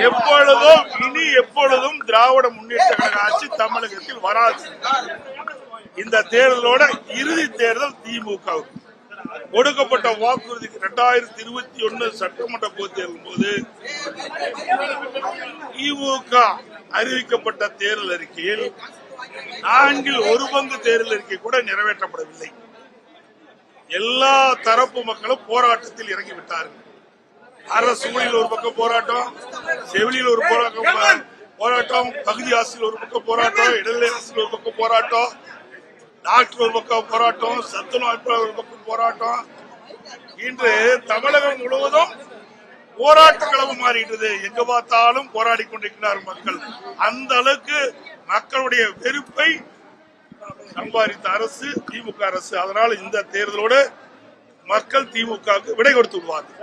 எப்பொழுதும் இனி எப்பொழுதும் திராவிட முன்னேற்ற கழக ஆட்சி தமிழகத்தில் வராது. இந்த தேர்தலோட இறுதி தேர்தல் திமுக கொடுக்கப்பட்ட வாக்குறுதி 2021 சட்டமன்ற பொதுத் தேர்தல் போது திமுக அறிவிக்கப்பட்ட தேர்தல் அறிக்கையில் 4 ஒரு பங்கு தேர்தல் அறிக்கை கூட நிறைவேற்றப்படவில்லை. எல்லா தரப்பு மக்களும் போராட்டத்தில் இறங்கிவிட்டார்கள். அரசூழில் ஒரு பக்கம் போராட்டம், செவிலியில் ஒரு போராட்டம், பகுதி ஆசிரியர் ஒரு பக்கம் போராட்டம், இடைநிலை ஆசிரியர் ஒரு பக்கம் போராட்டம், டாக்டர் ஒரு பக்கம் போராட்டம், சத்துணவு ஒரு பக்கம் போராட்டம். இன்று தமிழகம் முழுவதும் போராட்ட களம் மாறிட்டது. எங்க பார்த்தாலும் போராடி கொண்டிருக்கிறார் மக்கள். அந்த அளவுக்கு மக்களுடைய வெறுப்பை சம்பாதித்த அரசு திமுக அரசு. அதனால் இந்த தேர்தலோடு மக்கள் திமுகவுக்கு விடை கொடுத்து விடுவார்கள்.